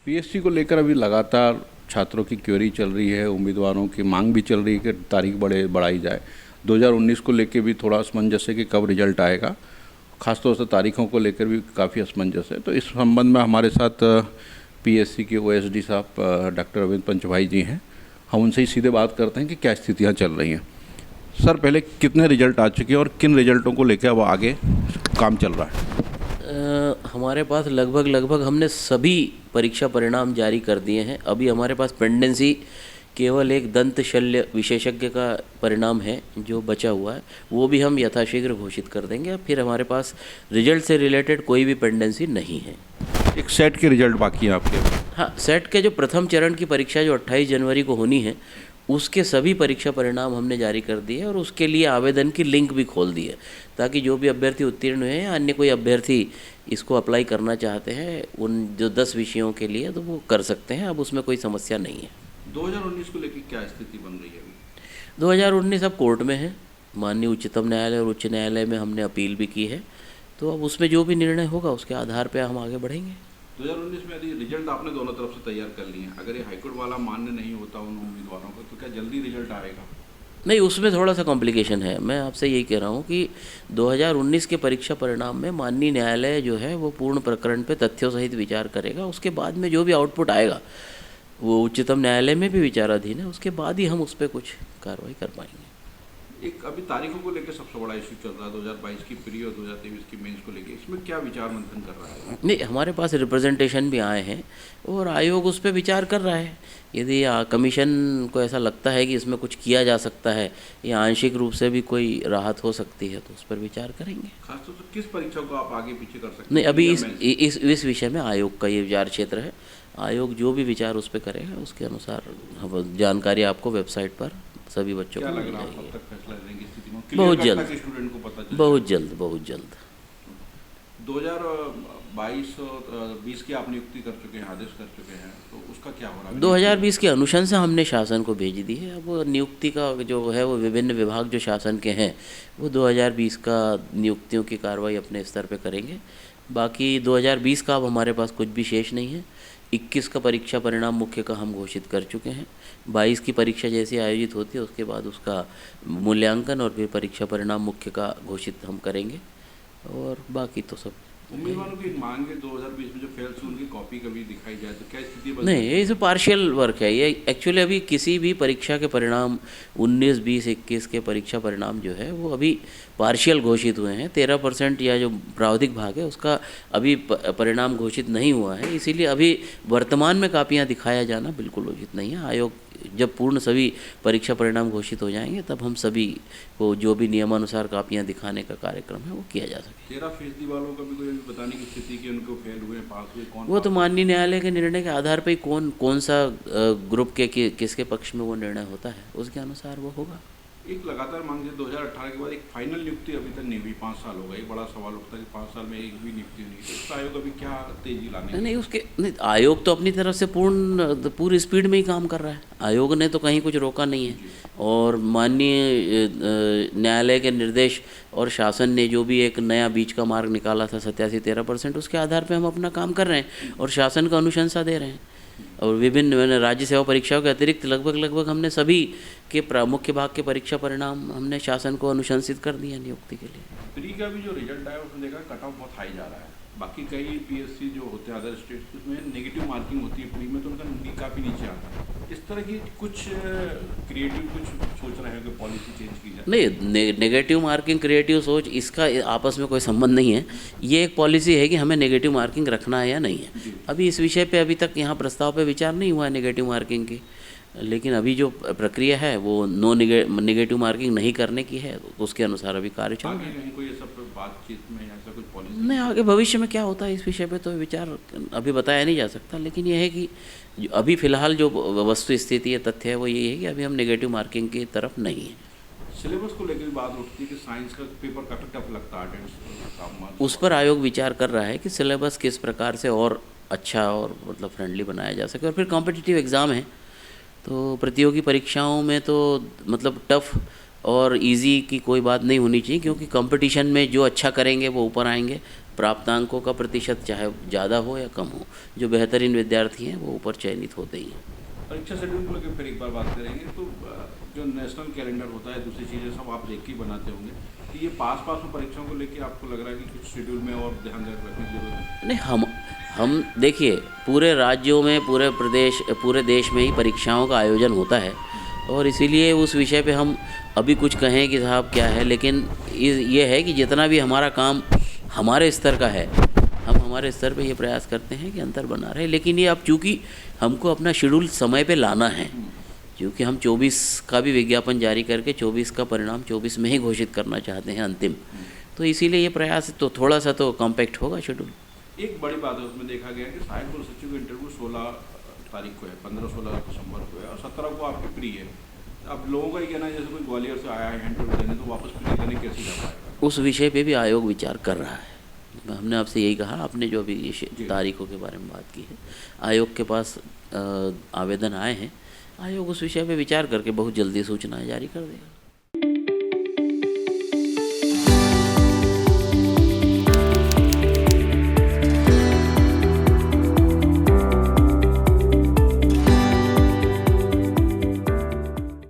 PSC को लेकर अभी लगातार छात्रों की क्वेरी चल रही है, उम्मीदवारों की मांग भी चल रही है कि तारीख बढ़ाई जाए। 2019 को लेकर भी थोड़ा असमंजस है कि कब रिजल्ट आएगा, खासतौर से तारीखों को लेकर भी काफ़ी असमंजस है। तो इस संबंध में हमारे साथ पीएससी के ओएसडी साहब डॉक्टर अरविंद पंचभाई जी हैं। हम उनसे ही सीधे बात करते हैं कि क्या स्थितियाँ चल रही हैं। सर, पहले कितने रिजल्ट आ चुके हैं और किन रिजल्टों को लेकर अब आगे काम चल रहा है? हमारे पास लगभग हमने सभी परीक्षा परिणाम जारी कर दिए हैं। अभी हमारे पास पेंडेंसी केवल एक दंत शल्य विशेषज्ञ का परिणाम है जो बचा हुआ है, वो भी हम यथाशीघ्र घोषित कर देंगे। फिर हमारे पास रिजल्ट से रिलेटेड कोई भी पेंडेंसी नहीं है। एक सेट के रिजल्ट बाकी हैं आपके? हाँ, सेट के जो प्रथम चरण की परीक्षा जो 28 जनवरी को होनी है, उसके सभी परीक्षा परिणाम हमने जारी कर दिए और उसके लिए आवेदन की लिंक भी खोल दी है, ताकि जो भी अभ्यर्थी उत्तीर्ण हुए हैं या अन्य कोई अभ्यर्थी इसको अप्लाई करना चाहते हैं उन जो 10 विषयों के लिए, तो वो कर सकते हैं। अब उसमें कोई समस्या नहीं है। 2019 को लेकर क्या स्थिति बन रही है अभी? 2019 अब कोर्ट में है। माननीय उच्चतम न्यायालय और उच्च न्यायालय में हमने अपील भी की है, तो अब उसमें जो भी निर्णय होगा उसके आधार पर हम आगे बढ़ेंगे। 2019 में यदि रिजल्ट आपने दोनों तरफ से तैयार कर लिए हैं, अगर ये हाईकोर्ट वाला मान्य नहीं होता उन उम्मीदवारों को, तो क्या जल्दी रिजल्ट आएगा? नहीं, उसमें थोड़ा सा कॉम्प्लिकेशन है। मैं आपसे यही कह रहा हूँ कि 2019 के परीक्षा परिणाम में माननीय न्यायालय जो है वो पूर्ण प्रकरण पे तथ्यों सहित विचार करेगा। उसके बाद में जो भी आउटपुट आएगा वो उच्चतम न्यायालय में भी विचाराधीन है। उसके बाद ही हम उस पर कुछ कार्रवाई कर पाएंगे। एक अभी तारीखों को लेकर सबसे बड़ा इशू चल रहा है 2022 की प्री और 2023 की मेंस को लेकर, इसमें क्या विचार मंथन कर रहा है? नहीं, हमारे पास रिप्रेजेंटेशन भी आए हैं और आयोग उस पर विचार कर रहा है। यदि कमीशन को ऐसा लगता है कि इसमें कुछ किया जा सकता है या आंशिक रूप से भी कोई राहत हो सकती है, तो उस पर विचार करेंगे। खासतौर से किस परीक्षा को आप आगे पीछे कर सकते हैं? नहीं, अभी इस विषय में आयोग का ये विचार क्षेत्र है। आयोग जो भी विचार उस पर करेगा उसके अनुसार जानकारी आपको वेबसाइट पर सभी बच्चों को मिल जाएगी। बहुत जल्द। 2022 और 20 की आप नियुक्ति कर चुके हैं, आदेश कर चुके हैं, तो उसका क्या हो रहा है? 2020 की अनुशंसा हमने शासन को भेज दी है। अब नियुक्ति का जो है वो विभिन्न विभाग जो शासन के हैं वो 2020 का नियुक्तियों की कार्रवाई अपने स्तर पे करेंगे। बाकी 2020 का अब हमारे पास कुछ भी शेष नहीं है। 21 का परीक्षा परिणाम मुख्य का हम घोषित कर चुके हैं। 22 की परीक्षा जैसी आयोजित होती है उसके बाद उसका मूल्यांकन और फिर परीक्षा परिणाम मुख्य का घोषित हम करेंगे, और बाकी तो सब उम्मीदवारों की मांग है 2020 में जो फेल हुए उनकी कॉपी कभी दिखाई जाए तो क्या स्थिति बन? नहीं, ये पार्शियल वर्क है ये। एक्चुअली अभी किसी भी परीक्षा के परिणाम 19, 20, 21 के परीक्षा परिणाम जो है वो अभी पार्शियल घोषित हुए हैं। 13% या जो प्रावधिक भाग है उसका अभी परिणाम घोषित नहीं हुआ है। इसीलिए अभी वर्तमान में कापियाँ दिखाया जाना बिल्कुल उचित नहीं है। आयोग जब पूर्ण सभी परीक्षा परिणाम घोषित हो जाएंगे तब हम सभी को जो भी नियमानुसार कापियाँ दिखाने का कार्यक्रम है वो किया जा सके। 13% वालों का भी कोई बताने की स्थिति कि उनको फेल हुए, पास हुए, कौन? वो तो माननीय न्यायालय के निर्णय के आधार पर ही कौन सा ग्रुप के किसके पक्ष में वो निर्णय होता है उसके अनुसार वो होगा। एक लगातार मांग है 2018 के बाद एक फाइनल नियुक्ति अभी तक नहीं हुई। 5 साल हो गए। बड़ा सवाल उठता है कि 5 साल में एक भी नियुक्ति नहीं हुई। तो आयोग अभी क्या तेजी लाने? नहीं, आयोग तो अपनी तरफ से पूरी स्पीड में ही काम कर रहा है। आयोग ने तो कहीं कुछ रोका नहीं है, और माननीय न्यायालय के निर्देश और शासन ने जो भी एक नया बीच का मार्ग निकाला था 87-13%, उसके आधार पर हम अपना काम कर रहे हैं और शासन का अनुशंसा दे रहे हैं। और विभिन्न राज्य सेवा परीक्षाओं के अतिरिक्त लगभग हमने सभी के मुख्य भाग के परीक्षा परिणाम हमने शासन को अनुशंसित कर दिया नियुक्ति के लिए। प्री का भी जो रिजल्ट आया उसमें देखा कट ऑफ बहुत हाई जा रहा है। बाकी कई पीएससी जो होते हैं अदर स्टेट्स उसमें नेगेटिव मार्किंग होती है प्री में, तो उनका काफ़ी नीचे आता है। इस तरह की कुछ क्रिएटिव कुछ सोच रहे हैं कि पॉलिसी चेंज की जाए? नहीं, नेगेटिव मार्किंग क्रिएटिव सोच इसका आपस में कोई संबंध नहीं है। ये एक पॉलिसी है कि हमें नेगेटिव मार्किंग रखना है या नहीं है। अभी इस विषय पे अभी तक यहाँ प्रस्ताव पे विचार नहीं हुआ है नेगेटिव मार्किंग की, लेकिन अभी जो प्रक्रिया है वो नेगेटिव मार्किंग नहीं करने की है, तो उसके अनुसार अभी कार्य चल रहा है। कोई सब बातचीत में ऐसा कुछ पॉलिसी नहीं, आगे भविष्य में क्या होता है इस विषय पे तो विचार अभी बताया नहीं जा सकता, लेकिन यह है कि अभी फ़िलहाल जो वस्तु स्थिति है, तथ्य है, वो यही है कि अभी हम नेगेटिव मार्किंग की तरफ नहीं है। सिलेबस को लेकर बात उठती है कि साइंस का पेपर काफ़ी टफ लगता है। उस पर आयोग विचार कर रहा है कि सिलेबस किस प्रकार से और अच्छा और मतलब फ्रेंडली बनाया जा सके। और फिर कॉम्पिटिटिव एग्ज़ाम है, तो प्रतियोगी परीक्षाओं में तो मतलब टफ़ और इजी की कोई बात नहीं होनी चाहिए, क्योंकि कंपटीशन में जो अच्छा करेंगे वो ऊपर आएंगे प्राप्तांकों का प्रतिशत चाहे ज़्यादा हो या कम हो, जो बेहतरीन विद्यार्थी हैं वो ऊपर चयनित होते ही हैं। परीक्षा शेड्यूल को लेकर फिर एक बार बात करेंगे। तो जो नेशनल कैलेंडर होता है, दूसरी चीज़ें सब आप देख के ही बनाते होंगे, कि ये पास में परीक्षाओं को लेकर आपको लग रहा है कि कुछ शेड्यूल में और ध्यान रखने की जरूरत है? नहीं, हम देखिए, पूरे राज्यों में, पूरे देश में ही परीक्षाओं का आयोजन होता है, और इसीलिए उस विषय पे हम अभी कुछ कहें कि साहब क्या है, लेकिन ये है कि जितना भी हमारा काम हमारे स्तर का है, हम हमारे स्तर पे ये प्रयास करते हैं कि अंतर बना रहे। लेकिन ये अब चूँकि हमको अपना शेड्यूल समय पे लाना है, क्योंकि हम 24 का भी विज्ञापन जारी करके 24 का परिणाम 24 में ही घोषित करना चाहते हैं अंतिम, तो इसीलिए ये प्रयास तो थोड़ा सा तो कॉम्पैक्ट होगा शेड्यूल। एक बड़ी बात है उसमें देखा गया कि सहायक कुल सचिव का इंटरव्यू 16 तारीख को है, 15-16 दिसंबर को है, और 17 को आपकी प्री है। अब लोगों का ये कहना है जैसे कोई ग्वालियर से आया है इंटरव्यू देने, तो वापस प्री देने कैसे जा पाएगा? उस विषय पे भी आयोग विचार कर रहा है। हमने आपसे यही कहा, आपने जो अभी ये तारीखों के बारे में बात की है, आयोग के पास आवेदन आए हैं, आयोग उस विषय पे विचार करके बहुत जल्दी सूचनाएं जारी कर देगा।